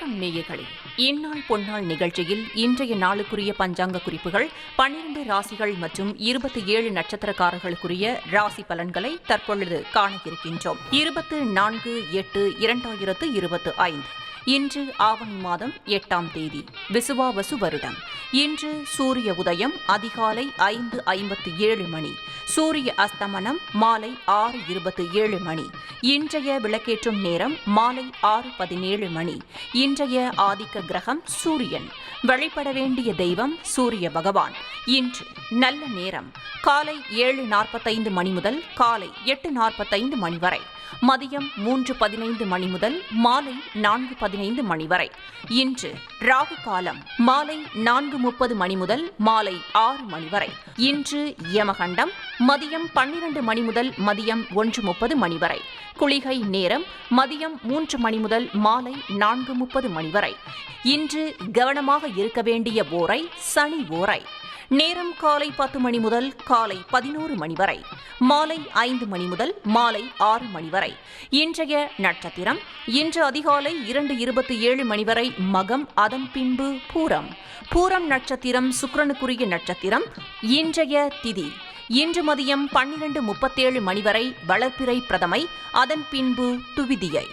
வணக்கம் நேயர்களே. இந்நாள் பொன்னாள் நிகழ்ச்சியில் இன்றைய நாளுக்குரிய பஞ்சாங்க குறிப்புகள், 12 ராசிகள் மற்றும் 27 நட்சத்திரக்காரர்களுக்குரிய ராசி பலன்களை தற்பொழுது காண இருக்கின்றோம். 24/8/2025 இன்று ஆவணி மாதம் 8ஆம் தேதி, விசுவாவசு வருடம். இன்று சூரிய உதயம் அதிகாலை 5:57 மணி, சூரிய அஸ்தமனம் மாலை 6:27 மணி. இன்றைய விளக்கேற்றும் நேரம் மாலை 6:17 மணி. இன்றைய ஆதிக்க கிரகம் சூரியன். வழிபட வேண்டிய தெய்வம் சூரிய பகவான். இன்று நல்ல நேரம் காலை 7:45 மணி முதல் காலை 8:45 மணி வரை, மதியம் 3:15 மணி முதல் மாலை 4:15 மணி வரை. இன்று ராகு காலம் மாலை 4:30 மணி முதல் மாலை 6 மணி வரை. இன்று யமகண்டம் மதியம் 12 மணி முதல் மதியம் 1:30 மணி வரை. குளிகை நேரம் மதியம் 3 மணி முதல் மாலை 4:30 மணி வரை. இன்று கவனமாக இருக்க வேண்டிய ஓரை சனி ஓரை. நேரம் காலை 10 மணி முதல் காலை 11 மணி வரை, மாலை 5 மணி முதல் மாலை 6 மணி வரை. இன்றைய நட்சத்திரம் இன்று அதிகாலை 2:27 மணி வரை மகம், அதன் பின்பு பூரம். பூரம் நட்சத்திரம் சுக்கிரனுக்குரிய நட்சத்திரம். இன்றைய திதி இன்று மதியம் 12:37 மணி வரை வளர்ப்பிறை பிரதமை, அதன் பின்பு துவிதியை.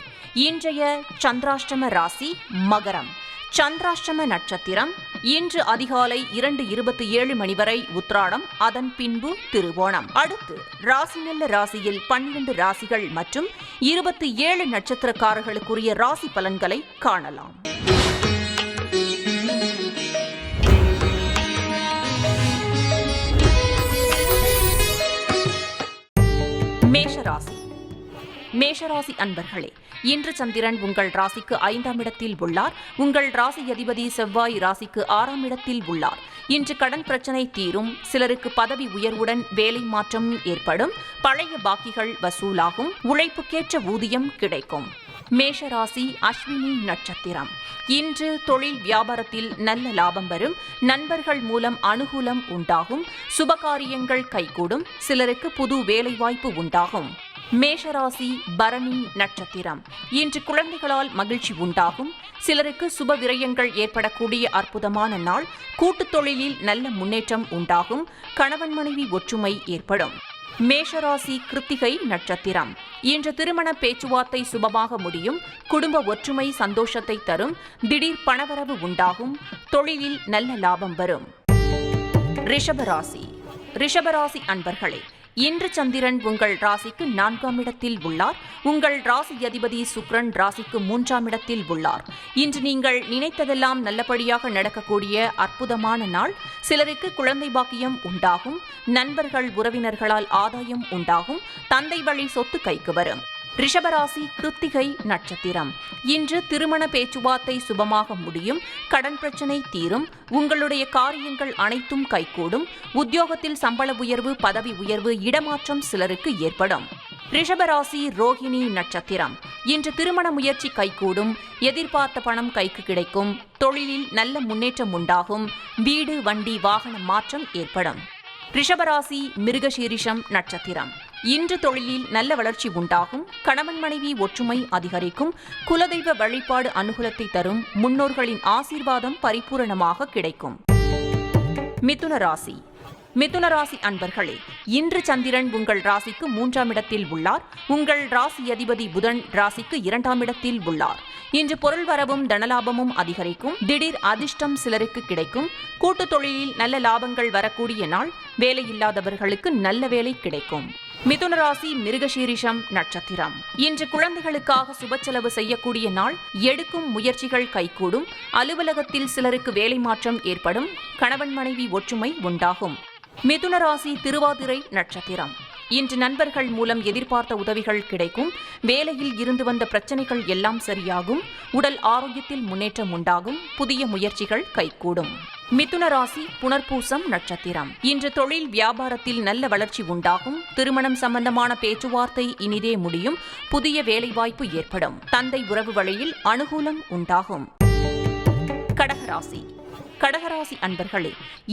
இன்றைய சந்திராஷ்டம ராசி மகரம். சந்திராஷ்டம நட்சத்திரம் இன்று அதிகாலை 2:27 மணி வரை உத்திராடம், அதன் பின்பு திருவோணம். அடுத்து ராசி நல்ல ராசியில் 12 ராசிகள் மற்றும் 27 நட்சத்திரக்காரர்களுக்குரிய ராசி பலன்களை காணலாம். மேஷராசி. மேஷராசி அன்பர்களே, இன்று சந்திரன் உங்கள் ராசிக்கு 5ஆம் இடத்தில் உள்ளார். உங்கள் ராசி அதிபதி செவ்வாய் ராசிக்கு 6ஆம் இடத்தில் உள்ளார். இன்று கடன் பிரச்சனை தீரும். சிலருக்கு பதவி உயர்வுடன் வேலை மாற்றம் ஏற்படும். பழைய பாக்கிகள் வசூலாகும். உழைப்புக்கேற்ற ஊதியம் கிடைக்கும். மேஷராசி அஸ்வினி நட்சத்திரம். இன்று தொழில் வியாபாரத்தில் நல்ல லாபம் வரும். நண்பர்கள் மூலம் அனுகூலம் உண்டாகும். சுபகாரியங்கள் கைகூடும். சிலருக்கு புது வேலைவாய்ப்பு உண்டாகும். மேஷராசி பரணி நட்சத்திரம். இன்று குழந்தைகளால் மகிழ்ச்சி உண்டாகும். சிலருக்கு சுப விரயங்கள் ஏற்படக்கூடிய அற்புதமான நாள். கூட்டுத் தொழிலில் நல்ல முன்னேற்றம் உண்டாகும். கணவன் மனைவி ஒற்றுமை ஏற்படும். மேஷராசி கிருத்திகை நட்சத்திரம். இன்று திருமண பேச்சுவார்த்தை சுபமாக முடியும். குடும்ப ஒற்றுமை சந்தோஷத்தை தரும். திடீர் பணவரவு உண்டாகும். தொழிலில் நல்ல லாபம் வரும். ரிஷபராசி. ரிஷபராசி அன்பர்களே, இன்று சந்திரன் உங்கள் ராசிக்கு 4ஆம் இடத்தில் உள்ளார். உங்கள் ராசி அதிபதி சுக்கிரன் ராசிக்கு 3ஆம் இடத்தில் உள்ளார். இன்று நீங்கள் நினைத்ததெல்லாம் நல்லபடியாக நடக்கக்கூடிய அற்புதமான நாள். சிலருக்கு குழந்தை பாக்கியம் உண்டாகும். நண்பர்கள் உறவினர்களால் ஆதாயம் உண்டாகும். தந்தை வழி சொத்து கைக்கு வரும். ரிஷபராசி கிருத்திகை நட்சத்திரம். இன்று திருமண பேச்சுவார்த்தை சுபமாக முடியும். கடன் பிரச்சனை தீரும். உங்களுடைய காரியங்கள் அனைத்தும் கைகூடும். உத்தியோகத்தில் சம்பள உயர்வு, பதவி உயர்வு, இடமாற்றம் சிலருக்கு ஏற்படும். ரிஷபராசி ரோஹிணி நட்சத்திரம். இன்று திருமண முயற்சி கைகூடும். எதிர்பார்த்த பணம் கைக்கு கிடைக்கும். தொழிலில் நல்ல முன்னேற்றம் உண்டாகும். வீடு, வண்டி, வாகன மாற்றம் ஏற்படும். ரிஷபராசி மிருகசீரிஷம் நட்சத்திரம். இன்று தொழிலில் நல்ல வளர்ச்சி உண்டாகும். கணவன் மனைவி ஒற்றுமை அதிகரிக்கும். குலதெய்வ வழிபாடு அனுகூலத்தை தரும். முன்னோர்களின் ஆசீர்வாதம் பரிபூரணமாக கிடைக்கும். மிதுன ராசி. மிதுன ராசி அன்பர்களே, இன்று சந்திரன் உங்கள் ராசிக்கு 3ஆம் இடத்தில் உள்ளார். உங்கள் ராசி அதிபதி புதன் ராசிக்கு 2ஆம் இடத்தில் உள்ளார். இன்று பொருள் வரவும் தனலாபமும் அதிகரிக்கும். திடீர் அதிர்ஷ்டம் சிலருக்கு கிடைக்கும். கூட்டுத் தொழிலில் நல்ல லாபங்கள் வரக்கூடிய நாள். வேலையில்லாதவர்களுக்கு நல்ல வேலை கிடைக்கும். மிதுன ராசி மிருகசீரிஷம் நட்சத்திரம். இன்று குழந்தைகளுக்காக சுபச்செலவு செய்யக்கூடிய நாள். எடுக்கும் முயற்சிகள் கைகூடும். அலுவலகத்தில் சிலருக்கு வேலை மாற்றம் ஏற்படும். கணவன் மனைவி ஒற்றுமை உண்டாகும். மிதுன ராசி திருவாதிரை நட்சத்திரம். இன்று நண்பர்கள் மூலம் எதிர்பார்த்த உதவிகள் கிடைக்கும். வேலையில் இருந்து வந்த பிரச்சனைகள் எல்லாம் சரியாகும். உடல் ஆரோக்கியத்தில் முன்னேற்றம் உண்டாகும். புதிய முயற்சிகள் கைகூடும். மிதுன ராசி புனர்பூசம் நட்சத்திரம். இன்று தொழில் வியாபாரத்தில் நல்ல வளர்ச்சி உண்டாகும். திருமணம் சம்பந்தமான பேச்சுவார்த்தை இனிதே முடியும். புதிய வேலைவாய்ப்பு ஏற்படும். தந்தை உறவு வழியில் அனுகூலம் உண்டாகும். கடகராசி. கடகராசி அன்பர்களே,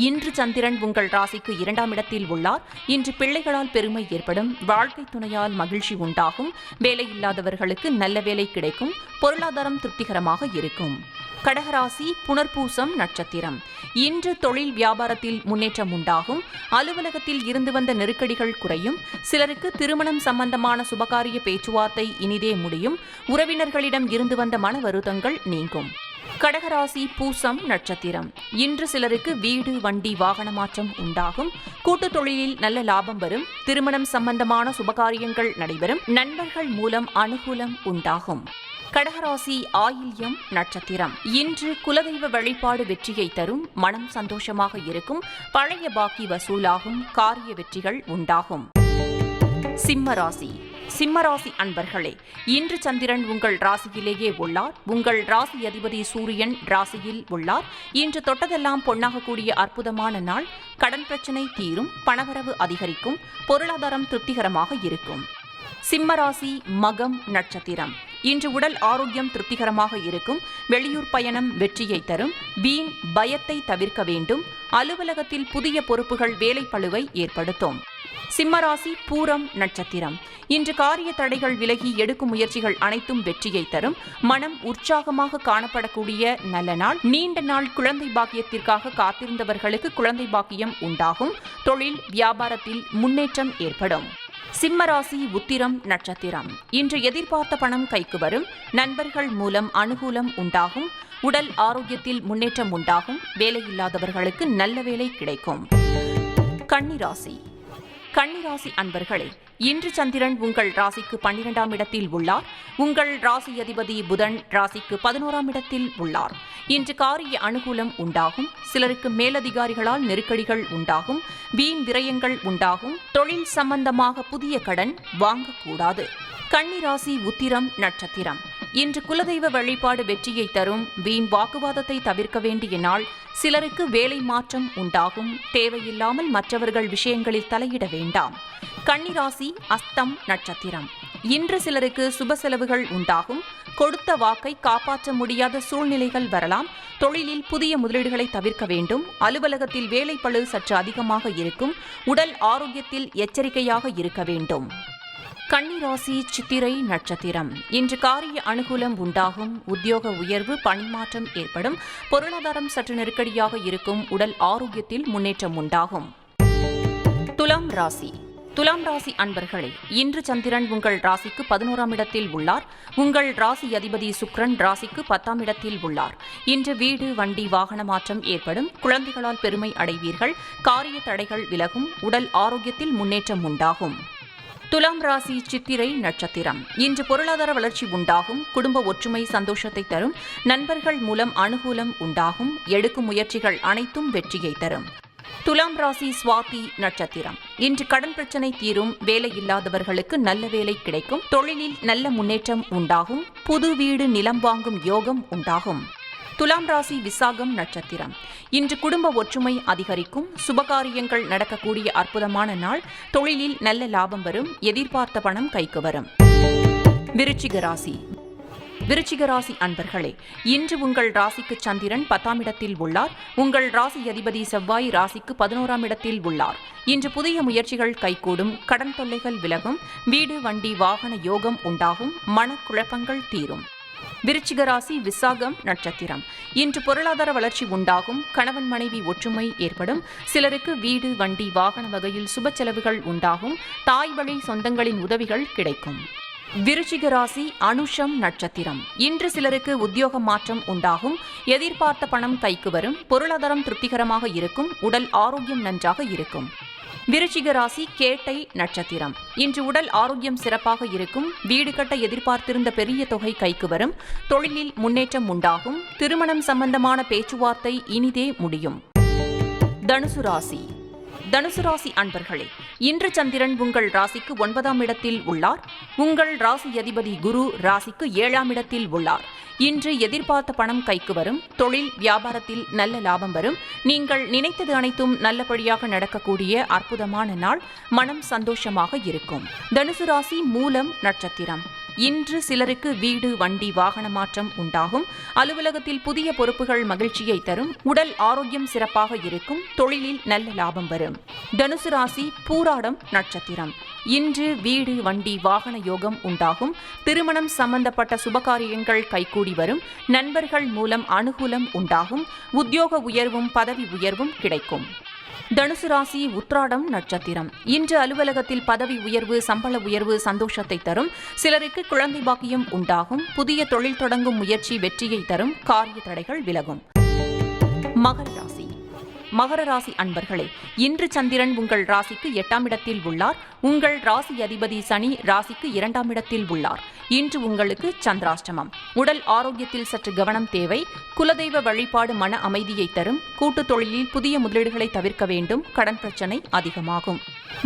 இன்று சந்திரன் உங்கள் ராசிக்கு 2ஆம் இடத்தில் உள்ளார். இன்று பிள்ளைகளால் பெருமை ஏற்படும். வாழ்க்கை துணையால் மகிழ்ச்சி உண்டாகும். வேலையில்லாதவர்களுக்கு நல்ல வேலை கிடைக்கும். பொருளாதாரம் திருப்திகரமாக இருக்கும். கடகராசி புனர்பூசம் நட்சத்திரம். இன்று தொழில் வியாபாரத்தில் முன்னேற்றம் உண்டாகும். அலுவலகத்தில் இருந்து வந்த நெருக்கடிகள் குறையும். சிலருக்கு திருமணம் சம்பந்தமான சுபகாரிய பேச்சுவார்த்தை இனிதே முடியும். உறவினர்களிடம் இருந்து வந்த மன வருத்தங்கள் நீங்கும். கடகராசி பூசம் நட்சத்திரம். இன்று சிலருக்கு வீடு, வண்டி, வாகன மாற்றம் உண்டாகும். கூட்டுத் தொழிலில் நல்ல லாபம் வரும். திருமணம் சம்பந்தமான சுபகாரியங்கள் நடைபெறும். நண்பர்கள் மூலம் அனுகூலம் உண்டாகும். கடகராசி ஆயில்யம் நட்சத்திரம். இன்று குலதெய்வ வழிபாடு வெற்றியை தரும். மனம் சந்தோஷமாக இருக்கும். பழைய பாக்கி வசூலாகும். காரிய வெற்றிகள் உண்டாகும். சிம்மராசி. சிம்மராசி அன்பர்களே, இன்று சந்திரன் உங்கள் ராசியிலேயே உள்ளார். உங்கள் ராசி அதிபதி சூரியன் ராசியில் உள்ளார். இன்று தொட்டதெல்லாம் பொன்னாகக்கூடிய அற்புதமான நாள். கடன் பிரச்சினை தீரும். பணவரவு அதிகரிக்கும். பொருளாதாரம் திருப்திகரமாக இருக்கும். சிம்மராசி மகம் நட்சத்திரம். இன்று உடல் ஆரோக்கியம் திருப்திகரமாக இருக்கும். வெளியூர் பயணம் வெற்றியை தரும். வீண் பயத்தை தவிர்க்க வேண்டும். அலுவலகத்தில் புதிய பொறுப்புகள் வேலைப்பளுவை ஏற்படுத்தும். சிம்மராசி பூரம் நட்சத்திரம். இன்று காரிய தடைகள் விலகி எடுக்கும் முயற்சிகள் அனைத்தும் வெற்றியை தரும். மனம் உற்சாகமாக காணப்படக்கூடிய நல்ல நாள். நீண்ட நாள் குழந்தை பாக்கியத்திற்காக காத்திருந்தவர்களுக்கு குழந்தை பாக்கியம் உண்டாகும். தொழில் வியாபாரத்தில் முன்னேற்றம் ஏற்படும். சிம்மராசி உத்திரம் நட்சத்திரம். இன்று எதிர்பார்த்த பணம் கைக்கு வரும். நண்பர்கள் மூலம் அனுகூலம் உண்டாகும். உடல் ஆரோக்கியத்தில் முன்னேற்றம் உண்டாகும். வேலையில்லாதவர்களுக்கு நல்ல வேலை கிடைக்கும். கன்னிராசி. கன்னிராசி அன்பர்களே, இன்று சந்திரன் உங்கள் ராசிக்கு 12ஆம் இடத்தில் உள்ளார். உங்கள் ராசி அதிபதி புதன் ராசிக்கு 11ஆம் இடத்தில் உள்ளார். இன்று காரிய அனுகூலம் உண்டாகும். சிலருக்கு மேலதிகாரிகளால் நெருக்கடிகள் உண்டாகும். வீண் விரயங்கள் உண்டாகும். தொழில் சம்பந்தமாக புதிய கடன் வாங்கக்கூடாது. கன்னிராசி உத்திரம் நட்சத்திரம். இன்று குலதெய்வ வழிபாடு வெற்றியை தரும். வீண் வாக்குவாதத்தை தவிர்க்க வேண்டிய நாள். சிலருக்கு வேலை மாற்றம் உண்டாகும். தேவையில்லாமல் மற்றவர்கள் விஷயங்களில் தலையிட வேண்டாம். கன்னிராசி அஸ்தம் நட்சத்திரம். இன்று சிலருக்கு சுப செலவுகள் உண்டாகும். கொடுத்த வாக்கை காப்பாற்ற முடியாத சூழ்நிலைகள் வரலாம். தொழிலில் புதிய முதலீடுகளை தவிர்க்க வேண்டும். அலுவலகத்தில் வேலைப்பளு சற்று அதிகமாக இருக்கும். உடல் ஆரோக்கியத்தில் எச்சரிக்கையாக இருக்க வேண்டும். கன்னிராசி சித்திரை நட்சத்திரம். இன்று காரிய அனுகூலம் உண்டாகும். உத்தியோக உயர்வு, பணிமாற்றம் ஏற்படும். பொருளாதாரம் சற்று நெருக்கடியாக இருக்கும். உடல் ஆரோக்கியத்தில் முன்னேற்றம் உண்டாகும். துலாம் ராசி. துலாம் ராசி அன்பர்களே, இன்று சந்திரன் உங்கள் ராசிக்கு 11ஆம் இடத்தில் உள்ளார். உங்கள் ராசி அதிபதி சுக்கிரன் ராசிக்கு 10ஆம் இடத்தில் உள்ளார். இன்று வீடு, வண்டி, வாகன மாற்றம் ஏற்படும். குழந்தைகளால் பெருமை அடைவீர்கள். காரிய தடைகள் விலகும். உடல் ஆரோக்கியத்தில் முன்னேற்றம் உண்டாகும். துலாம் ராசி சித்திரை நட்சத்திரம். இன்று பொருளாதார வளர்ச்சி உண்டாகும். குடும்ப ஒற்றுமை சந்தோஷத்தை தரும். நண்பர்கள் மூலம் அனுகூலம் உண்டாகும். எடுக்கும் முயற்சிகள் அனைத்தும் வெற்றியை தரும். துலாம் ராசி சுவாதி நட்சத்திரம். இன்று கடன் பிரச்சனை தீரும். வேலையில்லாதவர்களுக்கு நல்ல வேலை கிடைக்கும். தொழிலில் நல்ல முன்னேற்றம் உண்டாகும். புது வீடு, நிலம் வாங்கும் யோகம் உண்டாகும். துலாம் ராசி விசாகம் நட்சத்திரம். இன்று குடும்ப ஒற்றுமை அதிகரிக்கும். சுபகாரியங்கள் நடக்கக்கூடிய அற்புதமான நாள். தொழிலில் நல்ல லாபம் வரும். எதிர்பார்த்த பணம் கைக்கு வரும். விருச்சிக ராசி. விருச்சிக ராசி அன்பர்களே, இன்று உங்கள் ராசிக்கு சந்திரன் 10ஆம் இடத்தில் உள்ளார். உங்கள் ராசி அதிபதி செவ்வாய் ராசிக்கு 11ஆம் இடத்தில் உள்ளார். இன்று புதிய முயற்சிகள் கைகூடும். கடன் தொல்லைகள் விலகும். வீடு, வண்டி, வாகன யோகம் உண்டாகும். மனக்குழப்பங்கள் தீரும். விருச்சிக ராசி விசாகம் நட்சத்திரம். இன்று பொருளாதார வளர்ச்சி உண்டாகும். கணவன் மனைவி ஒற்றுமை ஏற்படும். சிலருக்கு வீடு, வண்டி, வாகன வகையில் சுப செலவுகள் உண்டாகும். தாய் வழி சொந்தங்களின் உதவிகள் கிடைக்கும். விருச்சிக ராசி அனுஷம் நட்சத்திரம். இன்று சிலருக்கு உத்தியோக மாற்றம் உண்டாகும். எதிர்பார்த்த பணம் கைக்கு வரும். பொருளாதாரம் திருப்திகரமாக இருக்கும். உடல் ஆரோக்கியம் நன்றாக இருக்கும். விருச்சிக ராசி கேட்டை நட்சத்திரம். இன்று உடல் ஆரோக்கியம் சிறப்பாக இருக்கும். வீடு கட்ட எதிர்பார்த்திருந்த பெரிய தொகை கைக்கு வரும். தொழிலில் முன்னேற்றம் உண்டாகும். திருமணம் சம்பந்தமான பேச்சுவார்த்தை இனிதே முடியும். தனுசு ராசி. தனுசு ராசி அன்பர்களே, இன்று சந்திரன் உங்கள் ராசிக்கு 9ஆம் இடத்தில் உள்ளார். உங்கள் ராசி அதிபதி குரு ராசிக்கு 7ஆம் இடத்தில் உள்ளார். இன்று எதிர்பார்த்த பணம் கைக்கு வரும். தொழில் வியாபாரத்தில் நல்ல லாபம் வரும். நீங்கள் நினைத்தது அனைத்தும் நல்லபடியாக நடக்கக்கூடிய அற்புதமான நாள். மனம் சந்தோஷமாக இருக்கும். தனுசு ராசி மூலம் நட்சத்திரம். இன்று சிலருக்கு வீடு, வண்டி, வாகன மாற்றம் உண்டாகும். அலுவலகத்தில் புதிய பொறுப்புகள் மகிழ்ச்சியை தரும். உடல் ஆரோக்கியம் சிறப்பாக இருக்கும். தொழிலில் நல்ல லாபம் வரும். தனுசு ராசி பூராடம் நட்சத்திரம். இன்று வீடு, வண்டி, வாகன யோகம் உண்டாகும். திருமணம் சம்பந்தப்பட்ட சுபகாரியங்கள் கைகூடி வரும். நண்பர்கள் மூலம் அனுகூலம் உண்டாகும். உத்தியோக உயர்வும் பதவி உயர்வும் கிடைக்கும். தனுசு ராசி உத்ராடம் நட்சத்திரம். இன்று அலுவலகத்தில் பதவி உயர்வு, சம்பள உயர்வு சந்தோஷத்தை தரும். சிலருக்கு குழந்தை பாக்கியம் உண்டாகும். புதிய தொழில் தொடங்கும் முயற்சி வெற்றியை தரும். காரிய தடைகள் விலகும். மகர ராசி. மகர ராசி அன்பர்களே, இன்று சந்திரன் உங்கள் ராசிக்கு 8ஆம் இடத்தில் உள்ளார். உங்கள் ராசி அதிபதி சனி ராசிக்கு 2ஆம் இடத்தில் உள்ளார். இன்று உங்களுக்கு சந்திராஷ்டமம். உடல் ஆரோக்கியத்தில் சற்று கவனம் தேவை. குலதெய்வ வழிபாடு மன அமைதியை தரும். கூட்டுத் தொழிலில் புதிய முதலீடுகளை தவிர்க்க வேண்டும். கடன் பிரச்சனை அதிகமாகும்.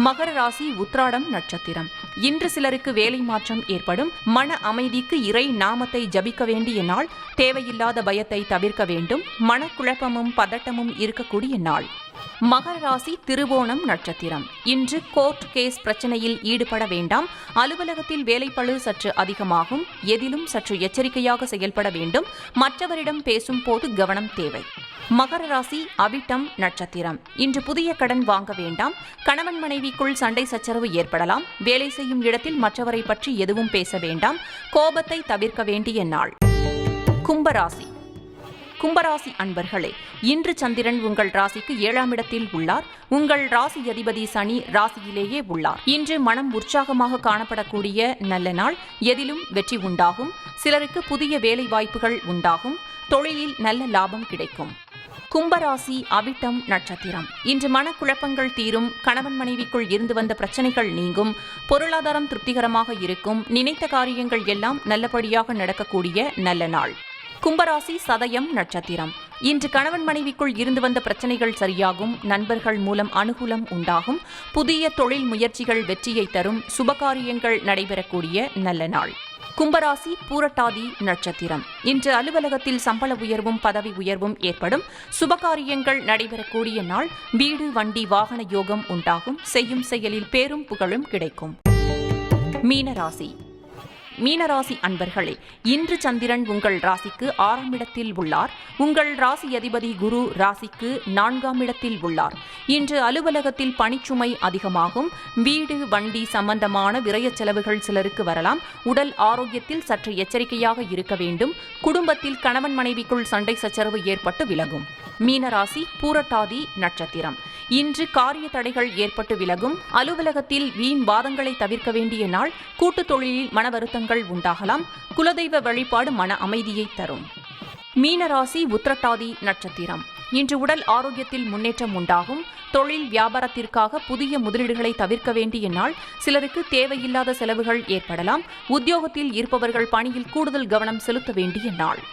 மகர ராசி உத்ராடம் நட்சத்திரம். இன்று சிலருக்கு வேலை மாற்றம் ஏற்படும். மன அமைதிக்கு இறை நாமத்தை ஜபிக்க வேண்டிய நாள். தேவையில்லாத பயத்தை தவிர்க்க வேண்டும். மனக்குழப்பமும் பதட்டமும் இருக்கக்கூடிய நாள். மகர ராசி திருவோணம் நட்சத்திரம். இன்று கோர்ட் கேஸ் பிரச்சனையில் ஈடுபட வேண்டாம். அலுவலகத்தில் வேலைப்பளு சற்று அதிகமாகும். எதிலும் சற்று எச்சரிக்கையாக செயல்பட வேண்டும். மற்றவரிடம் பேசும் போது கவனம் தேவை. மகர ராசி அவிட்டம் நட்சத்திரம். இன்று புதிய கடன் வாங்க வேண்டாம். கணவன் மனைவிக்குள் சண்டை சச்சரவு ஏற்படலாம். வேலை செய்யும் இடத்தில் மற்றவரை பற்றி எதுவும் பேச வேண்டாம். கோபத்தை தவிர்க்க வேண்டிய நாள். கும்பராசி. கும்பராசி அன்பர்களே, இன்று சந்திரன் உங்கள் ராசிக்கு 7ஆம் இடத்தில் உள்ளார். உங்கள் ராசி அதிபதி சனி ராசியிலேயே உள்ளார். இன்று மனம் உற்சாகமாக காணப்படக்கூடிய நல்ல நாள். எதிலும் வெற்றி உண்டாகும். சிலருக்கு புதிய வேலை வாய்ப்புகள் உண்டாகும். தொழிலில் நல்ல லாபம் கிடைக்கும். கும்பராசி அவிட்டம் நட்சத்திரம். இன்று மனக்குழப்பங்கள் தீரும். கணவன் மனைவிக்குள் இருந்து வந்த பிரச்சனைகள் நீங்கும். பொருளாதாரம் திருப்திகரமாக இருக்கும். நினைத்த காரியங்கள் எல்லாம் நல்லபடியாக நடக்கக்கூடிய நல்ல நாள். கும்பராசி சதயம் நட்சத்திரம். இன்று கணவன் மனைவிக்குள் இருந்து வந்த பிரச்சனைகள் சரியாகும். நண்பர்கள் மூலம் அனுகூலம் உண்டாகும். புதிய தொழில் முயற்சிகள் வெற்றியை தரும். சுபகாரியங்கள் நடைபெறக்கூடிய நல்ல நாள். கும்பராசி பூரட்டாதி நட்சத்திரம். இன்று அலுவலகத்தில் சம்பள உயர்வும் பதவி உயர்வும் ஏற்படும். சுபகாரியங்கள் நடைபெறக்கூடிய நாள். வீடு, வண்டி, வாகன யோகம் உண்டாகும். செய்யும் செயலில் பேரும் புகழும் கிடைக்கும். மீனராசி. மீனராசி அன்பர்களே, இன்று சந்திரன் உங்கள் ராசிக்கு 6ஆம் இடத்தில் உள்ளார். உங்கள் ராசி அதிபதி குரு ராசிக்கு 4ஆம் இடத்தில் உள்ளார். இன்று அலுவலகத்தில் பணிச்சுமை அதிகமாகும். வீடு, வண்டி சம்பந்தமான விரய செலவுகள் சிலருக்கு வரலாம். உடல் ஆரோக்கியத்தில் சற்று எச்சரிக்கையாக இருக்க வேண்டும். குடும்பத்தில் கணவன் மனைவிக்குள் சண்டை சச்சரவு ஏற்பட்டு விலகும். மீனராசி பூரட்டாதி நட்சத்திரம். இன்று காரிய தடைகள் ஏற்பட்டு விலகும். அலுவலகத்தில் வீண் வாதங்களை தவிர்க்க வேண்டிய நாள். கூட்டுத் தொழிலில் மன வருத்தங்கள் உண்டாகலாம். குலதெய்வ வழிபாடு மன அமைதியை தரும். மீனராசி உத்திரட்டாதி நட்சத்திரம். இன்று உடல் ஆரோக்கியத்தில் முன்னேற்றம் உண்டாகும். தொழில் வியாபாரத்திற்காக புதிய முதலீடுகளை தவிர்க்க வேண்டிய நாள். சிலருக்கு தேவையில்லாத செலவுகள் ஏற்படலாம். உத்தியோகத்தில் இருப்பவர்கள் பணியில் கூடுதல் கவனம் செலுத்த வேண்டிய நாள்.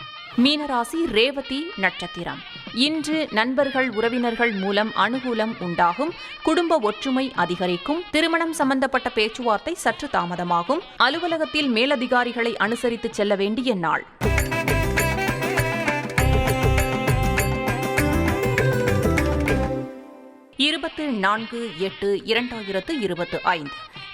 மீனராசி ரேவதி நட்சத்திரம். இன்று நண்பர்கள் உறவினர்கள் மூலம் அனுகூலம் உண்டாகும். குடும்ப ஒற்றுமை அதிகரிக்கும். திருமணம் சம்பந்தப்பட்ட பேச்சுவார்த்தை சற்று தாமதமாகும். அலுவலகத்தில் மேலதிகாரிகளை அனுசரித்து செல்ல வேண்டிய நாள். இருபத்து 4/8/2025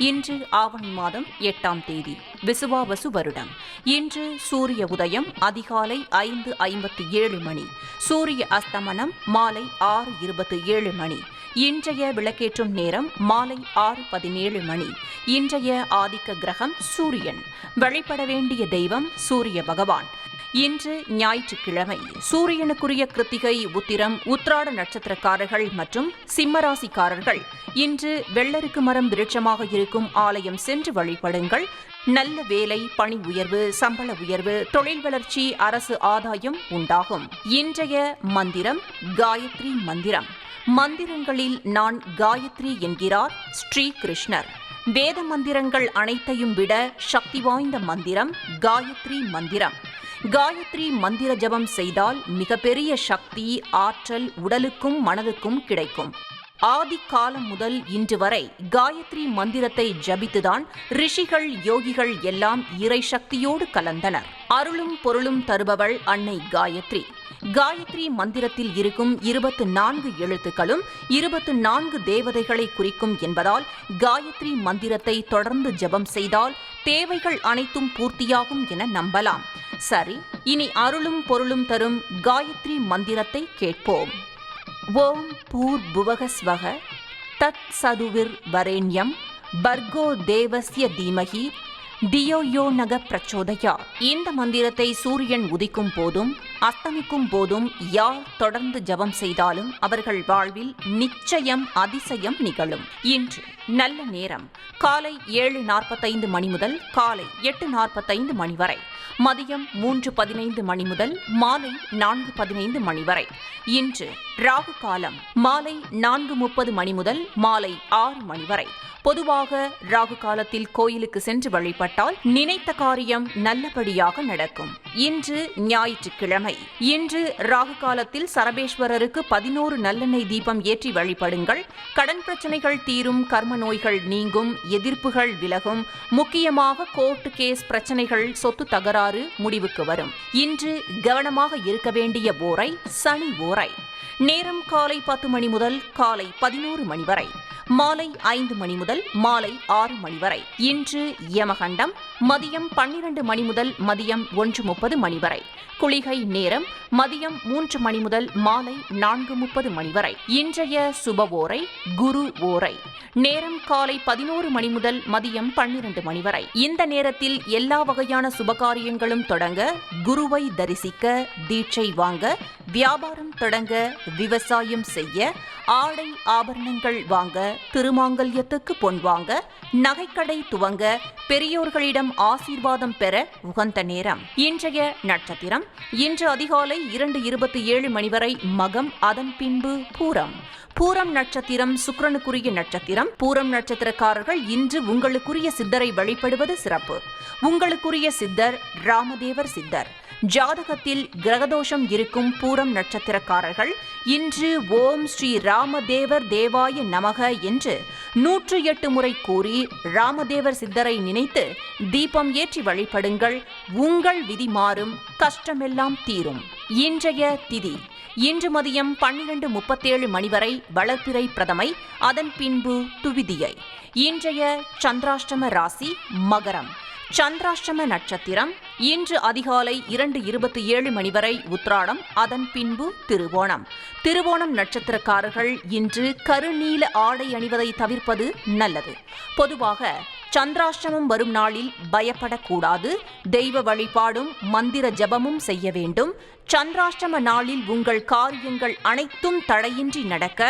இன்று ஆவணி மாதம் 8ஆம் தேதி விசுவாவசு வருடம். இன்று சூரிய உதயம் அதிகாலை 5:57 மணி. சூரிய அஸ்தமனம் மாலை 6:27 மணி. இன்றைய விளக்கேற்றும் நேரம் மாலை 6:17 மணி. இன்றைய ஆதிக்க கிரகம் சூரியன். வழிபட வேண்டிய தெய்வம் சூரிய பகவான். இன்று ஞாயிற்றுக்கிழமை. சூரியனுக்குரிய கிருத்திகை, உத்திரம், உத்திராட நட்சத்திரக்காரர்கள் மற்றும் சிம்மராசிக்காரர்கள் இன்று வெள்ளருக்கு மரம் விருட்சமாக இருக்கும் ஆலயம் சென்று வழிபடுங்கள். நல்ல வேலை, பணி உயர்வு, சம்பள உயர்வு, தொழில் வளர்ச்சி, அரசு ஆதாயம் உண்டாகும். இன்றைய மந்திரம் காயத்ரி மந்திரம். மந்திரங்களில் நான் காயத்ரி என்கிறார் ஸ்ரீ கிருஷ்ணர். வேத மந்திரங்கள் அனைத்தையும் விட சக்தி வாய்ந்த மந்திரம் காயத்ரி மந்திரம். காயத்ரி மந்திர ஜபம் செய்தால் மிகப்பெரிய சக்தி, ஆற்றல் உடலுக்கும் மனதுக்கும் கிடைக்கும். ஆதி காலம் முதல் இன்று வரை காயத்ரி மந்திரத்தை ஜபித்துதான் ரிஷிகள், யோகிகள் எல்லாம் இறை சக்தியோடு கலந்தனர். அருளும் பொருளும் தருபவள் அன்னை காயத்ரி. காயத்ரி மந்திரத்தில் இருக்கும் 24 எழுத்துக்களும் 24 தேவதைகளை குறிக்கும் என்பதால் காயத்ரி மந்திரத்தை தொடர்ந்து ஜபம் செய்தால் தேவைகள் அனைத்தும் பூர்த்தியாகும் என நம்பலாம். சரி, இனி அருளும் பொருளும் தரும் காயத்ரி மந்திரத்தை கேட்போம். ஓம் பூர்புவகஸ்வக தத் சதுவிர் வரேண்யம் பர்கோ தேவஸ்ய தீமகி தியோ யோ நக பிரச்சோதயா. இந்த மந்திரத்தை சூரியன் உதிக்கும் போதும் அஸ்தமிக்கும் போதும் யார் தொடர்ந்து ஜபம் செய்தாலும் அவர்கள் வாழ்வில் நிச்சயம் அதிசயம் நிகழும். இன்று நல்ல நேரம் காலை 7:45 மணி முதல் காலை 8:45 மணி வரை, மதியம் 3:15 மணி முதல் மாலை 4:15 மணி வரை. இன்று ராகு காலம் மாலை 4:30 மணி முதல் மாலை 6 மணி வரை. பொதுவாக ராகு காலத்தில் கோயிலுக்கு சென்று வழிபட்டால் நினைத்த காரியம் நல்லபடியாக நடக்கும். இன்று ஞாயிற்றுக்கிழமை. இன்று ராகு காலத்தில் சரபேஸ்வரருக்கு 11 நல்லெண்ணெய் தீபம் ஏற்றி வழிபடுங்கள். கடன் பிரச்சனைகள் தீரும், கர்ம நோய்கள் நீங்கும், எதிர்ப்புகள் விலகும். முக்கியமாக கோர்ட்டு கேஸ் பிரச்சனைகள், சொத்து தகராறு முடிவுக்கு வரும். இன்று கவனமாக இருக்க வேண்டிய ஓரை சனி ஓரை. நேரம் காலை 10 மணி முதல் காலை 11 மணி வரை, மாலை 5 மணி முதல் மாலை 6 மணி வரை. இன்று யமகண்டம் மதியம் 12 மணி முதல் மதியம் 1:30 மணி வரை. குளிகை நேரம் மதியம் 3 மணி முதல் மாலை 4:30 மணி வரை. இன்றைய சுப ஓரை குரு ஓரை. நேரம் காலை 11 மணி முதல் மதியம் 12 மணி வரை. இந்த நேரத்தில் எல்லா வகையான சுபகாரியங்களும் தொடங்க, குருவை தரிசிக்க, தீட்சை வாங்க, வியாபாரம் தொடங்க, விவசாயம் செய்ய, ஆடை ஆபரணங்கள் வாங்க, திருமாங்கல்யத்துக்கு பொன் வாங்க, நகைக்கடை துவங்க, பெரியோர்களிடம் ஆசீர்வாதம் பெற உகந்த நேரம். இன்றைய நட்சத்திரம் இன்று அதிகாலை 2:27 மணி வரை மகம், அதன் பின்பு பூரம். பூரம் நட்சத்திரம் சுக்கிரனுக்குரிய நட்சத்திரம். பூரம் நட்சத்திரக்காரர்கள் இன்று உங்களுக்குரிய சித்தரை வழிபடுவது சிறப்பு. உங்களுக்குரிய சித்தர் ராமதேவர் சித்தர். ஜாதகத்தில் கிரகதோஷம் இருக்கும் பூரம் நட்சத்திரக்காரர்கள் இன்று ஓம் ஸ்ரீ ராமதேவர் தேவாய நமக என்று 108 முறை கூறி ராமதேவர் சித்தரை நினைத்து தீபம் ஏற்றி வழிபடுங்கள். உங்கள் விதி மாறும், கஷ்டமெல்லாம் தீரும். இன்றைய திதி இன்று மதியம் 12:37 மணி வரை வளர்பிறை பிரதமை, அதன் பின்பு துவிதியை. இன்றைய சந்திராஷ்டம ராசி மகரம். சந்திராஷ்டம நட்சத்திரம் இன்று அதிகாலை 2:27 மணி வரை உத்திராடம், அதன் பின்பு திருவோணம். திருவோணம் நட்சத்திரக்காரர்கள் இன்று கருநீல ஆடை அணிவதை தவிர்ப்பது நல்லது. பொதுவாக சந்திராஷ்டமம் வரும் நாளில் பயப்படக்கூடாது. தெய்வ வழிபாடும் மந்திர ஜபமும் செய்ய வேண்டும். சந்திராஷ்டம நாளில் உங்கள் காரியங்கள் அனைத்தும் தடையின்றி நடக்க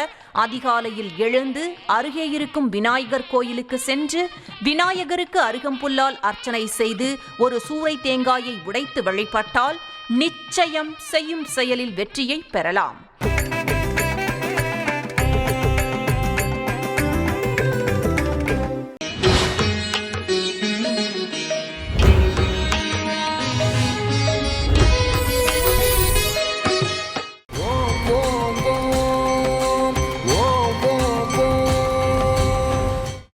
அதிகாலையில் எழுந்து அருகே இருக்கும் விநாயகர் கோயிலுக்கு சென்று விநாயகருக்கு அருகம்புல்லால் அர்ச்சனை செய்து ஒரு சூறை தேங்காயை உடைத்து வழிபட்டால் நிச்சயம் செய்யும் செயலில் வெற்றியை பெறலாம்.